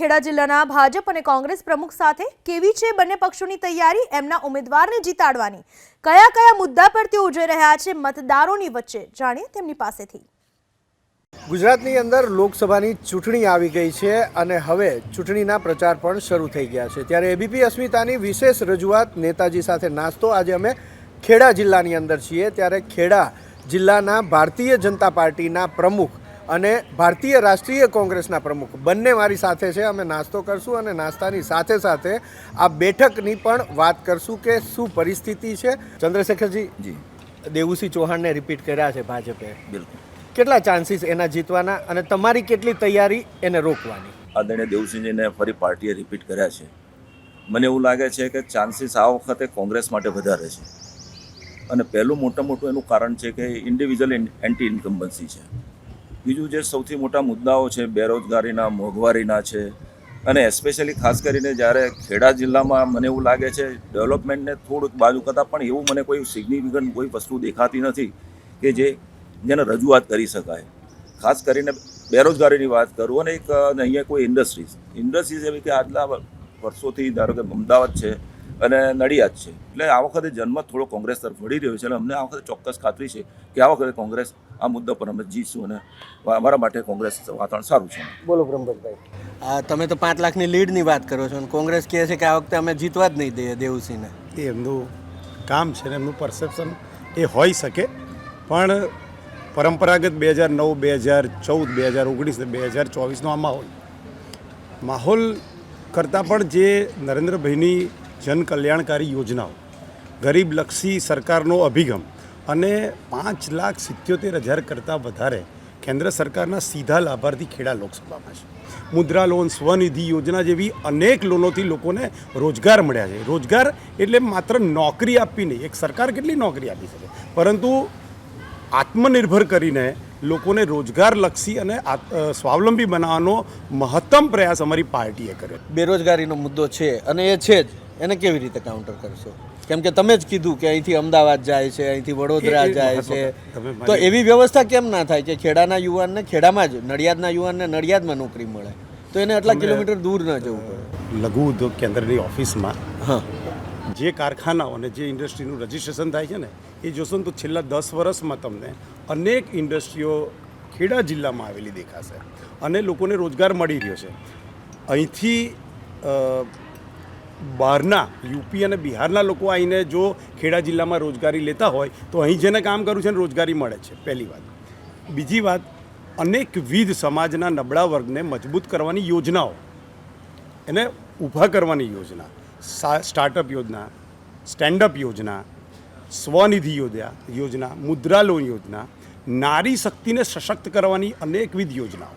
ખેડા જિલ્લાના ભાજપ અને કોંગ્રેસ પ્રમુખ સાથે કેવી છે બંને પક્ષોની તૈયારી, એમના ઉમેદવારને જીતાડવાની કયા કયા મુદ્દા પર તેઓ ઉજવી રહ્યા છે મતદારોની વચ્ચે, જાણીએ તેમની પાસેથી। ગુજરાતની અંદર લોકસભાની ચૂંટણી આવી ગઈ છે અને હવે ચૂંટણીના પ્રચાર પણ શરૂ થઈ ગયા છે, ત્યારે એબીપી અસ્મિતાની વિશેષ રજૂઆત નેતાજી સાથે નાસ્તો। આજે અમે ખેડા જિલ્લાની અંદર છીએ, ત્યારે ખેડા જિલ્લાના ભારતીય જનતા પાર્ટીના પ્રમુખ અને ભારતીય રાષ્ટ્રીય કોંગ્રેસના પ્રમુખ બંને મારી સાથે છે। અમે નાસ્તો કરશું અને નાસ્તાની સાથે સાથે આ બેઠકની પણ વાત કરશું કે શું પરિસ્થિતિ છે। ચંદ્રશેખરજી જી, દેવુસિંહ ચૌહાણને રિપીટ કર્યા છે ભાજપે, બિલકુલ કેટલા ચાન્સીસ એના જીતવાના અને તમારી કેટલી તૈયારી એને રોકવાની? આદરણીય દેવુસિંહજીને ફરી પાર્ટીએ રિપીટ કર્યા છે। મને એવું લાગે છે કે ચાન્સીસ આ વખતે કોંગ્રેસ માટે વધારે છે અને પહેલું મોટું એનું કારણ છે કે ઇન્ડિવિજ્યુઅલ એન્ટી ઇન્કમ્બન્સી છે। બીજું જે સૌથી મોટા મુદ્દાઓ છે બેરોજગારીના, મોંઘવારીના છે અને એસ્પેશિયલી ખાસ કરીને જ્યારે ખેડા જિલ્લામાં મને એવું લાગે છે ડેવલપમેન્ટને થોડુંક બાજુ કરતાં પણ એવું મને કોઈ સિગ્નિફિકન્ટ કોઈ વસ્તુ દેખાતી નથી કે જેને રજૂઆત કરી શકાય। ખાસ કરીને બેરોજગારીની વાત કરું અને એક અહીંયા કોઈ ઇન્ડસ્ટ્રીઝ એવી કે આટલા વર્ષોથી ધારો કે અમદાવાદ છે અને નડિયાદ છે, એટલે આ વખતે જન્મ થોડો કોંગ્રેસ તરફ વળી રહ્યો છે અને અમને આ વખતે ચોક્કસ ખાતરી છે કે આ વખતે કોંગ્રેસ આ મુદ્દા પર અમે જીતશું અને અમારા માટે કોંગ્રેસ વાતાવરણ સારું છે। બોલો બ્રહ્મભટ્ટભાઈ, તમે તો 5 લાખની લીડની વાત કરો છો અને કોંગ્રેસ કહે છે કે આ વખતે અમે જીતવા જ નહીં દઈએ દેવુસિંહને। એ એમનું કામ છે ને એમનું પરસેપ્શન એ હોઈ શકે, પણ પરંપરાગત 2009, 2014, 2019 ને 2024નો આ માહોલ કરતાં પણ જે નરેન્દ્રભાઈની જનકલ્યાણકારી યોજનાઓ, ગરીબલક્ષી સરકારનો અભિગમ અને 5,77,000 કરતાં વધારે કેન્દ્ર સરકારના સીધા લાભાર્થી ખેડા લોકસભામાં છે। મુદ્રા લોન, સ્વનિધિ યોજના જેવી અનેક લોનોથી લોકોને રોજગાર મળ્યા છે। રોજગાર એટલે માત્ર નોકરી આપવી નહીં, એક સરકાર કેટલી નોકરી આપી શકે, પરંતુ આત્મનિર્ભર કરીને લોકોને રોજગારલક્ષી અને સ્વાવલંબી બનાવવાનો મહત્તમ પ્રયાસ અમારી પાર્ટીએ કર્યો। બેરોજગારીનો મુદ્દો છે અને એ છે જ, એને કેવી રીતે કાઉન્ટર કરશો? કેમ કે તમે જ કીધું કે અહીંથી અમદાવાદ જાય છે, અહીંથી વડોદરા જાય છે, તો એવી વ્યવસ્થા કેમ ના થાય કે ખેડાના યુવાનને ખેડામાં જ, નડિયાદના યુવાનને નડિયાદમાં નોકરી મળે, તો એને આટલા કિલોમીટર દૂર ન જવું પડે? લઘુ ઉદ્યોગ કેન્દ્રની ઓફિસમાં જે કારખાનાઓ અને જે ઇન્ડસ્ટ્રીનું રજિસ્ટ્રેશન થાય છે ને, એ જોશો ને તો છેલ્લા 10 વર્ષમાં તમને અનેક ઇન્ડસ્ટ્રીઓ ખેડા જિલ્લામાં આવેલી દેખાશે અને લોકોને રોજગાર મળી રહ્યો છે। અહીંથી બહારના યુપી અને બિહારના લોકો આવીને જો ખેડા જિલ્લામાં રોજગારી લેતા હોય તો અહીં જેને કામ કરવું છે ને રોજગારી મળે છે, પહેલી વાત। બીજી વાત, અનેકવિધ સમાજના નબળા વર્ગને મજબૂત કરવાની યોજનાઓ, એને ઊભા કરવાની યોજના, સ્ટાર્ટઅપ યોજના, સ્ટેન્ડઅપ યોજના, સ્વનિધિ યોજના, મુદ્રા લોન યોજના, નારી શક્તિને સશક્ત કરવાની અનેકવિધ યોજનાઓ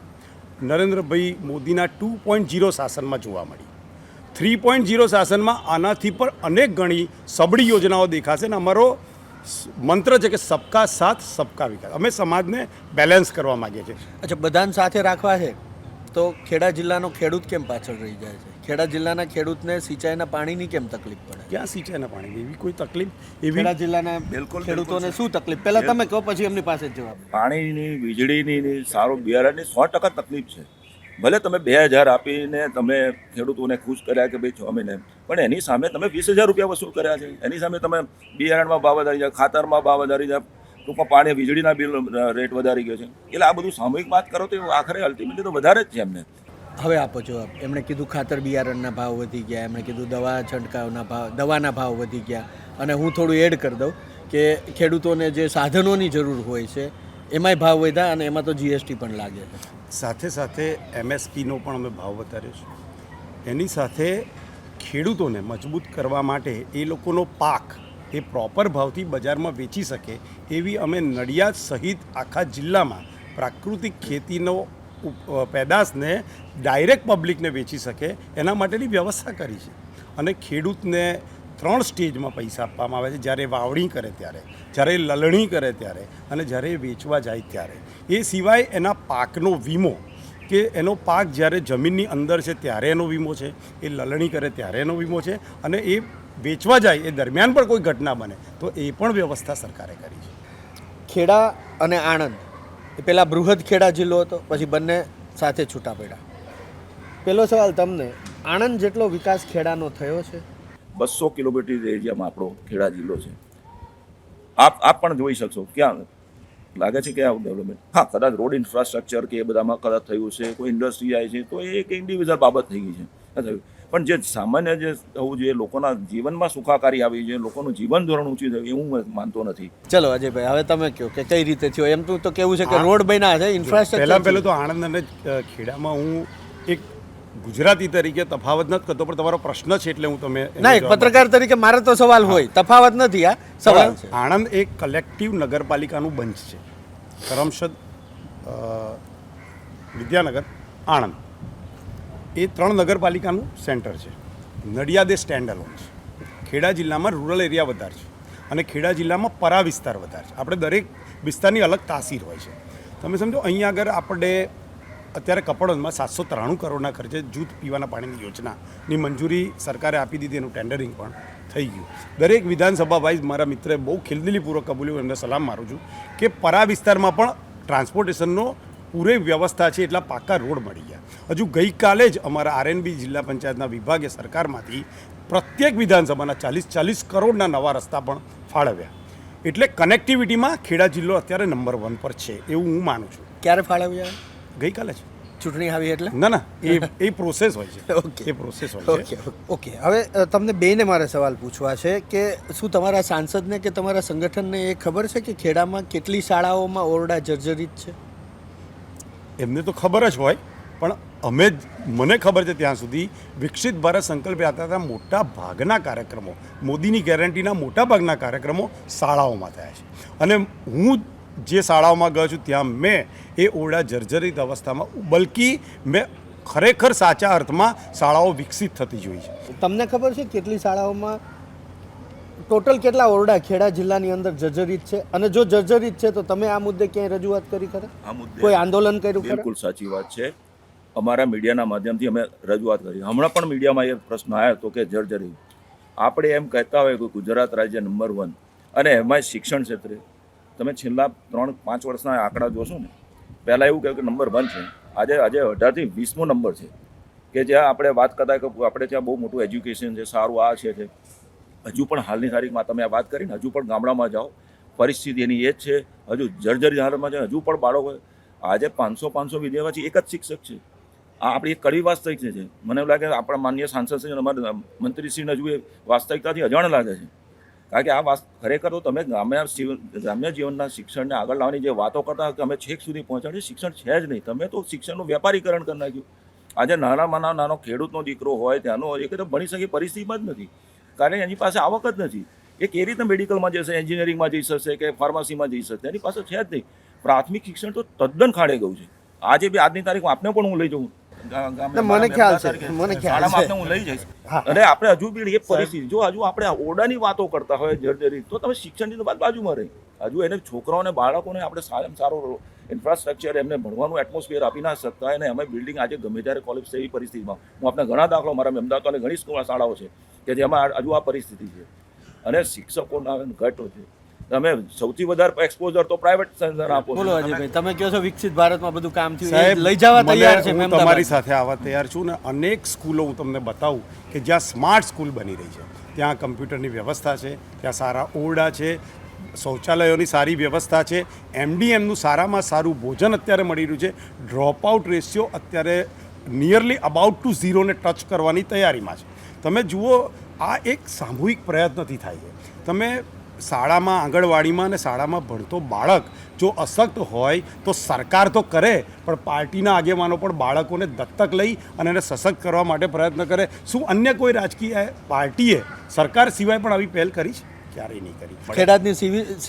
નરેન્દ્રભાઈ મોદીના 2.0 શાસનમાં જોવા મળી। 3.0 શાસનમાં આનાથી પણ અનેક ગણી સબળી યોજનાઓ દેખાશે અને અમારો મંત્ર છે કે સબકા સાથ સબકા વિકાસ। અમે સમાજને બેલેન્સ કરવા માગીએ છીએ। અચ્છા, બધાને સાથે રાખવા છે તો ખેડા જિલ્લાનો ખેડૂત કેમ પાછળ રહી જાય છે? ખેડા જિલ્લાના ખેડૂતને સિંચાઈના પાણીની કેમ તકલીફ પડે? ક્યાં સિંચાઈના પાણીની એવી કોઈ તકલીફ? એવી ખેડા જિલ્લાના બિલકુલ ખેડૂતોને શું તકલીફ? પહેલાં તમે કહો, પછી એમની પાસે જ જવાબ। પાણીની, વીજળીની, સારું બિયારણની 100% તકલીફ છે। ભલે તમે 2,000 આપીને તમે ખેડૂતોને ખુશ કર્યા કે ભાઈ 6 મહિને, પણ એની સામે તમે 20,000 રૂપિયા વસૂલ કર્યા છે। એની સામે તમે બિયારણમાં ભાવ વધારી જાય, ખાતરમાં ભાવ વધારી જાય, ટૂંકમાં પાણી વીજળીના બિલ રેટ વધારી ગયો છે। એટલે આ બધું સામૂહિક વાત કરો તો આખરે અલ્ટિમેટલી તો વધારે જ છે એમને। હવે આપો જવાબ। એમણે કીધું ખાતર બિયારણના ભાવ વધી ગયા, એમણે કીધું દવા છંટકાવના ભાવ, દવાના ભાવ વધી ગયા, અને હું થોડું એડ કરી દઉં કે ખેડૂતોને જે સાધનોની જરૂર હોય છે એમાંય ભાવ વધ્યા અને એમાં તો જીએસટી પણ લાગે છે। સાથે સાથે એમએસપીનો પણ અમે ભાવ વધાર્યો છે। એની સાથે ખેડૂતોને મજબૂત કરવા માટે એ લોકોનો પાક એ પ્રોપર ભાવથી બજારમાં વેચી શકે એવી અમે નડિયાદ સહિત આખા જિલ્લામાં પ્રાકૃતિક ખેતીનો પેદાશને ડાયરેક્ટ પબ્લિકને વેચી શકે એના માટેની વ્યવસ્થા કરી છે। અને ખેડૂતને 3 સ્ટેજમાં પૈસા આપવામાં આવે છે, જ્યારે વાવણી કરે ત્યારે, જ્યારે લલણી કરે ત્યારે અને જ્યારે વેચવા જાય ત્યારે। એ સિવાય એના પાકનો વીમો, કે એનો પાક જ્યારે જમીનની અંદર છે ત્યારે એનો વીમો છે, એ લલણી કરે ત્યારે એનો વીમો છે, અને એ વેચવા જાય એ દરમિયાન પણ કોઈ ઘટના બને તો એ પણ વ્યવસ્થા સરકારે કરી છે। ખેડા અને આણંદ એ પહેલાં બૃહદ ખેડા જિલ્લો હતો, પછી બંને સાથે છૂટા પડ્યા। પહેલો સવાલ તમને, આણંદ જેટલો વિકાસ ખેડાનો થયો છે? 200 કિલોમીટર એરિયામાં આપણો ખેડા જિલ્લો છે. આપ પણ જોઈ શકશો ક્યાં લાગે છે કે આ ડેવલપમેન્ટ, હા કદાચ રોડ ઇન્ફ્રાસ્ટ્રક્ચર કે એ બધામાં કદાચ થયું છે, કોઈ ઇન્ડસ્ટ્રી આવી છે તો એ એક ઇન્ડિવિજ્યુઅલ બાબત થઈ ગઈ છે થયું. પણ જે સામાન્ય જે થવું જોઈએ, લોકોના જીવનમાં સુખાકારી આવી છે, લોકોનું જીવન ધોરણ ઊંચું થયું, એવું હું માનતો નથી. ચલો અજયભાઈ, હવે તમે કહો કે કઈ રીતે થયો. એમ તો કેવું છે કે રોડ બન્યા છે, ઇન્ફ્રાસ્ટ્રક્ચર. પહેલાં તો આણંદ અને ખેડામાં હું એક ગુજરાતી તરીકે તફાવત નથી કરતો, પણ તમારો પ્રશ્ન છે એટલે હું તમે ના, એક પત્રકાર તરીકે મારે તો સવાલ હોય, તફાવત નથી, આ સવાલ છે. આણંદ એક કલેક્ટિવ નગરપાલિકાનું બંચ છે. કરમસદ, વિદ્યાનગર, આણંદ એ 3 નગરપાલિકાનું સેન્ટર છે. નડિયાદ એ સ્ટેન્ડ અલોન છે. ખેડા જિલ્લામાં રૂરલ એરિયા વધારે છે અને ખેડા જિલ્લામાં પરા વિસ્તાર વધારે છે. આપણે દરેક વિસ્તારની અલગ તાસીર હોય છે. તમે સમજો, અહીંયા આગળ આપણે અત્યારે કપડવંજમાં 793 કરોડના ખર્ચે જૂથ પીવાના પાણીની યોજનાની મંજૂરી સરકારે આપી દીધી, એનું ટેન્ડરિંગ પણ થઈ ગયું. દરેક વિધાનસભા વાઇઝ મારા મિત્રએ બહુ ખિલદિલીપૂર્વક કબૂલ્યું, એમને સલામ મારું છું કે પરા વિસ્તારમાં પણ ટ્રાન્સપોર્ટેશનનો પૂરી વ્યવસ્થા છે, એટલા પાકા રોડ મળી ગયા. હજુ ગઈકાલે જ અમારા આરએનબી જિલ્લા પંચાયતના વિભાગે સરકારમાંથી પ્રત્યેક વિધાનસભાના 40 કરોડના નવા રસ્તા પણ ફાળવ્યા. એટલે કનેક્ટિવિટીમાં ખેડા જિલ્લો અત્યારે નંબર 1 પર છે એવું હું માનું છું. ક્યારે ફાળવ્યા? ગઈકાલે જ. ચૂંટણી આવી એટલે? ના, એ પ્રોસેસ હોય છે. ઓકે, એ પ્રોસેસ હોય છે. ઓકે. હવે તમને બેને મારે સવાલ પૂછવા છે કે શું તમારા સાંસદને કે તમારા સંગઠનને એ ખબર છે કે ખેડામાં કેટલી શાળાઓમાં ઓરડા જર્જરિત છે? એમને તો ખબર જ હોય, પણ મને ખબર છે ત્યાં સુધી વિકસિત ભારત સંકલ્પ યાત્રાના મોટા ભાગના કાર્યક્રમો, મોદીની ગેરંટીના મોટા ભાગના કાર્યક્રમો શાળાઓમાં થયા છે. અને હું જે શાળાઓમાં ગયો છું ત્યાં મેં એ ઓરડા જર્જરિત અવસ્થામાં, બલકી મેં ખરેખર સાચા અર્થમાં શાળાઓ વિકસિત થતી જોઈ છે. તમને ખબર છે કેટલી શાળાઓમાં ટોટલ કેટલા ઓરડા ખેડા જિલ્લાની અંદર જર્જરિત છે? અને જો જર્જરિત છે તો તમે આ મુદ્દે ક્યાંય રજૂઆત કરી ખરા? આ મુદ્દે કોઈ આંદોલન કર્યું ખરા? બિલકુલ સાચી વાત છે. અમારા મીડિયાના માધ્યમથી અમે રજૂઆત કરી. હમણાં પણ મીડિયામાં એ પ્રશ્ન આવ્યો હતો કે જર્જરી. આપણે એમ કહેતા હોય કે ગુજરાત રાજ્ય નંબર 1, અને એમાં શિક્ષણ ક્ષેત્રે તમે છેલ્લા 3-5 વર્ષના આંકડા જોશો ને, પહેલાં એવું કહ્યું કે નંબર 1 છે, આજે 18થી 20મો નંબર છે. કે જ્યાં આપણે વાત કરતા કે આપણે ત્યાં બહુ મોટું એજ્યુકેશન છે, સારું આ છે. હજુ પણ હાલની તારીખમાં તમે આ વાત કરીને હજુ પણ ગામડામાં જાઓ, પરિસ્થિતિ એની એ જ છે. હજુ જર્જરી હાલતમાં છે. હજુ પણ બાળકો, આજે 500 વિદ્યાર્થી એક જ શિક્ષક છે. આ આપણી એક કડવી વાસ્તવિક છે. મને એવું લાગે આપણા માનનીય સાંસદ છે, અમારા મંત્રીશ્રીને હજુ એ વાસ્તવિકતાથી અજાણ લાગે છે. કારણ કે આ ખરેખર તો તમે ગ્રામ્ય જીવનના શિક્ષણને આગળ લાવવાની જે વાતો કરતા કે અમે છેક સુધી પહોંચાડીએ, શિક્ષણ છે જ નહીં. તમે તો શિક્ષણનું વેપારીકરણ કરી નાખ્યું. આજે નાનો ખેડૂતનો દીકરો હોય ત્યાંનો એક તો ભણી શકે પરિસ્થિતિમાં જ નથી, કારણ એની પાસે આવક જ નથી. એ કેવી રીતે મેડિકલમાં જશે, એન્જિનિયરિંગમાં જઈ શકશે કે ફાર્મસીમાં જઈ શકશે? એની પાસે છે જ નહીં. પ્રાથમિક શિક્ષણ તો તદ્દન ખાડે ગયું છે. આજે બી આજની તારીખમાં આપને પણ હું લઈ જાઉં, મને ખ્યાલ છે, હું લઈ જઈશ. અને આપણે હજુ બી એ પરિસ્થિતિ, જો હજુ આપણે ઓરડાની વાતો કરતા હોય જર્જરી, તો તમે શિક્ષણની વાત બાજુમાં રહી. હજુ એને છોકરાઓને બાળકોને આપણે સારામાં સારો ઇન્ફ્રાસ્ટ્રક્ચર, એમને ભણવાનું એટમોસ્ફિયર આપી ના શકતા. અને અમે બિલ્ડિંગ આજે ગમે ત્યારે કોલેજ એવી પરિસ્થિતિમાં, હું આપણે ઘણા દાખલો મારા અમદાવાદ અને ઘણી શાળાઓ છે કે જેમાં હજુ આ પરિસ્થિતિ છે. અને શિક્ષકોના ઘટ છે. તમે સૌથી વધારે એક્સપોઝર તો પ્રાઇવેટ સેક્ટર આપો. બોલો અજયભાઈ, તમે કહો છો વિકસિત ભારતમાં બધું કામ થયું, સાહેબ, લઈ જવા તૈયાર છે. હું તમારી સાથે આવવા તૈયાર છું ને અનેક સ્કૂલો હું તમને બતાવું કે જ્યાં સ્માર્ટ સ્કૂલ બની રહી છે. ત્યાં કમ્પ્યુટરની વ્યવસ્થા છે, ત્યાં સારા ઓરડા છે, શૌચાલયોની સારી વ્યવસ્થા છે, એમડીએમનું સારામાં સારું ભોજન અત્યારે મળી રહ્યું છે. ડ્રોપ આઉટ રેશિયો અત્યારે નિયરલી અબાઉટ ટુ 0 ને ટચ કરવાની તૈયારીમાં છે. તમે જુઓ, આ એક સામૂહિક પ્રયત્નથી થાય છે. તમે શાળામાં, આંગણવાડીમાં અને શાળામાં ભણતો બાળક જો અશક્ત હોય તો સરકાર તો કરે, પણ પાર્ટીના આગેવાનો પણ બાળકોને દત્તક લઈ અને એને સશક્ત કરવા માટે પ્રયત્ન કરે. શું અન્ય કોઈ રાજકીય પાર્ટીએ સરકાર સિવાય પણ આવી પહેલ કરી છે? ક્યારેય નહીં કરી. ખેડાની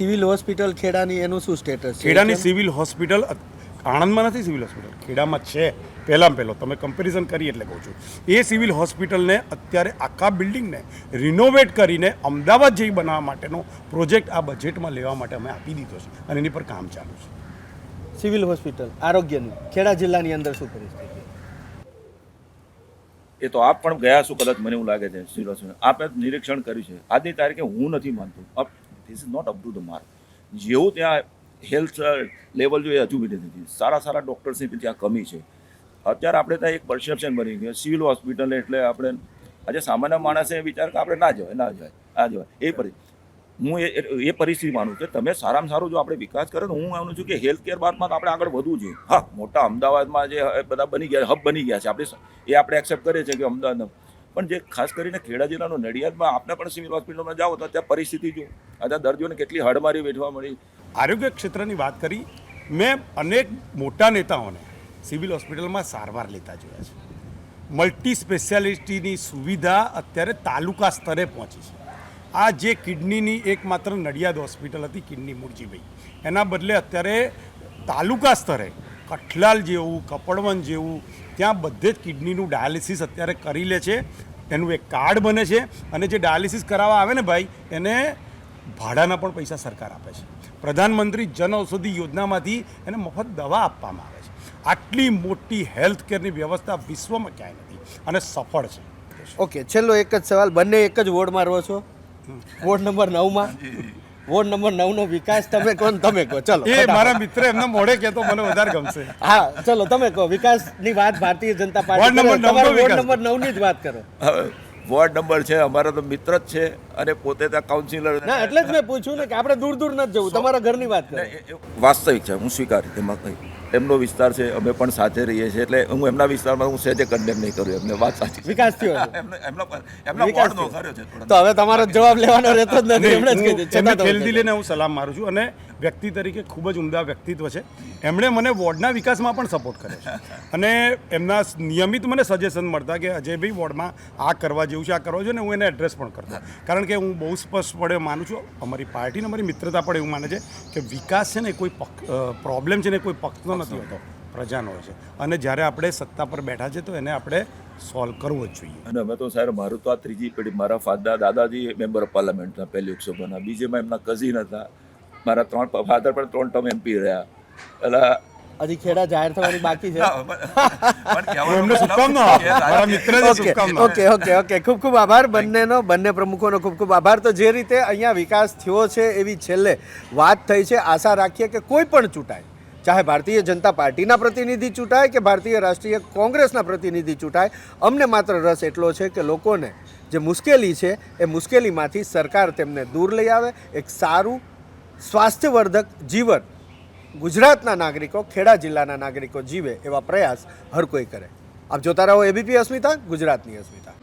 સિવિલ હોસ્પિટલ, ખેડાની એનું શું સ્ટેટસ છે? ખેડાની સિવિલ હોસ્પિટલ આણંદમાં નથી. સિવિલ હોસ્પિટલ ખેડામાં છે. પહેલો તમે કમ્પેરિઝન કરી એટલે કહું છું. એ સિવિલ હોસ્પિટલને અત્યારે આખા બિલ્ડિંગને રિનોવેટ કરીને અમદાવાદ જેવી બનાવવા માટેનો પ્રોજેક્ટ આ બજેટમાં લેવા માટે અમે આપી દીધો છે અને એની પર કામ ચાલુ છે. સિવિલ હોસ્પિટલ આરોગ્યની ખેડા જિલ્લાની અંદર શું પરિસ્થિતિ? એ તો આપ પણ ગયા છો કદાચ, મને એવું લાગે છે. આપે નિરીક્ષણ કર્યું છે. આજની તારીખે હું નથી માનતો this is not up to the mark. જેવું ત્યાં હેલ્થ લેવલ જોઈએ હજુ બી નથી. સારા ડૉક્ટર્સની ત્યાં કમી છે. અત્યારે આપણે ત્યાં એક પરસેપ્શન બની ગયું સિવિલ હોસ્પિટલ એટલે આપણે આજે સામાન્ય માણસે વિચાર કે આપણે ના જવાય આ જવાય એ હું એ પરિસ્થિતિ માનું કે તમે સારામાં સારું જો આપણે વિકાસ કરે તો હું માનું છું કે હેલ્થ કેર બાબતમાં તો આપણે આગળ વધવું જોઈએ. હા, મોટા અમદાવાદમાં જે બધા બની ગયા હબ બની ગયા છે આપણે એક્સેપ્ટ કરીએ છીએ કે અમદાવાદમાં, પણ જે ખાસ કરીને ખેડા જિલ્લાનો નડિયાદમાં આપણે પણ સિવિલ હોસ્પિટલમાં જાઓ તો ત્યાં પરિસ્થિતિ જો અત્યારે દર્દીઓને કેટલી હડમારી વેઠવા મળી. આરોગ્ય ક્ષેત્રની વાત કરી, મેં અનેક મોટા નેતાઓને સિવિલ હોસ્પિટલમાં સારવાર લેતા જોયા છે. મલ્ટી સ્પેશિયાલિટીની સુવિધા અત્યારે તાલુકા સ્તરે પહોંચી છે. આ જે કિડનીની એકમાત્ર નડિયાદ હોસ્પિટલ હતી કિડની મૂળજીભાઈ, એના બદલે અત્યારે તાલુકા સ્તરે કઠલાલ જેવું, કપડવન જેવું, ત્યાં બધે જ કિડનીનું ડાયાલિસિસ અત્યારે કરી લે છે. એનું એક કાર્ડ બને છે અને જે ડાયાલિસિસ કરાવવા આવે ને ભાઈ, એને ભાડાના પણ પૈસા સરકાર આપે છે. પ્રધાનમંત્રી જન ઔષધિ યોજનામાંથી એને મફત દવા આપવામાં આવે છે. આટલી મોટી હેલ્થ કેરની વ્યવસ્થા વિશ્વમાં ક્યાંય નથી અને સફળ છે. ઓકે, છેલ્લો એક જ સવાલ, બંને એક જ વોર્ડમાં રહો છો, વોર્ડ નંબર 9માં. વોર્ડ નંબર 9નો વિકાસ તમે કહો ને તમે કહો. ચલો, એ મારા મિત્ર એમના મોઢે કહેતો મને વધારે ગમશે. હા ચલો તમે કહો. વિકાસની વાત Bharatiya Janata ward party number 9 નો વોર્ડ વિકાસ. નંબર 9ની જ વાત કરો. હવે વોર્ડ નંબર છે અમારા તો મિત્ર જ છે અને પોતે ત્યાં કાઉન્સિલર. ના, એટલે જ મેં પૂછ્યું ને કે આપણે દૂર દૂર નથી જવું, તમારા ઘરની વાત કરો. વાસ્તવિક છે, હું સ્વીકારી એમાં કંઈ એમનો વિસ્તાર છે, અમે પણ સાથે રહીએ છીએ એટલે હું એમના વિસ્તારમાં હું સહેજે કન્ડેમ નહીં કરું. એમને વાત સાચી છે. વિકાસ થયો છે. એમના વિકાસ વોર્ડનો થયો. ખર્યો છે થોડો. તો હવે તમારો જવાબ લેવાનો રહેતો જ નથી. એમણે જ કીધું. એમને છતાં તમે ખેલદી કહી લઈને હું સલામ મારું છું અને વ્યક્તિ તરીકે ખૂબ જ ઉમદા વ્યક્તિત્વ છે. એમણે મને વોર્ડના વિકાસમાં પણ સપોર્ટ કર્યો છે અને એમના નિયમિત મને સજેશન મળતા કે અજયભાઈ વોર્ડમાં આ કરવા જેવું છે, આ કરવા જોઈએ, ને હું એને એડ્રેસ પણ કરતો. કારણ કે હું બહુ સ્પષ્ટપણે માનું છું, અમારી પાર્ટીને અમારી મિત્રતા પણ એવું માને છે કે વિકાસ છે ને કોઈ પ્રોબ્લેમ છે ને કોઈ પક્ષનો નથી હોતો, પ્રજાનો હોય છે. અને જ્યારે આપણે સત્તા પર બેઠા છે તો એને આપણે સોલ્વ કરવો જ જોઈએ. અને અમે તો સાહેબ મારું તો આ ત્રીજી પેઢી, મારા દાદાજી મેમ્બર ઓફ પાર્લામેન્ટના પહેલી લોકસભાના, બીજેમાં એમના કઝિન હતા, મારા ફાધર પણ 3 ટર્મ MP રહ્યા. એટલે હજી ખેડા જાહેર થવાની બાકી છે. હું એમને શુભકામના આપું. મારા મિત્રને શુભકામના આપું. ઓકે. ખૂબ ખૂબ આભાર બંને પ્રમુખોનો ખૂબ ખૂબ આભાર. તો જે રીતે અહીંયા વિકાસ થયો છે એવી છેલ્લે વાત થઈ છે. આશા રાખીએ કે કોઈ પણ ચૂંટાય, ચાહે ભારતીય જનતા પાર્ટીના પ્રતિનિધિ ચૂંટાય કે ભારતીય રાષ્ટ્રીય કોંગ્રેસના પ્રતિનિધિ ચૂંટાય, અમને માત્ર રસ એટલો છે કે લોકોને જે મુશ્કેલી છે એ મુશ્કેલીમાંથી સરકાર તેમને દૂર લઈ આવે, એક સારું સ્વાસ્થ્યવર્ધક જીવન ગુજરાતના નાગરિકો, ખેડા જિલ્લાના નાગરિકો જીવે એવા પ્રયાસ હર કોઈ કરે. આપ જોતા રહો ABP અસ્મિતા, ગુજરાતની અસ્મિતા.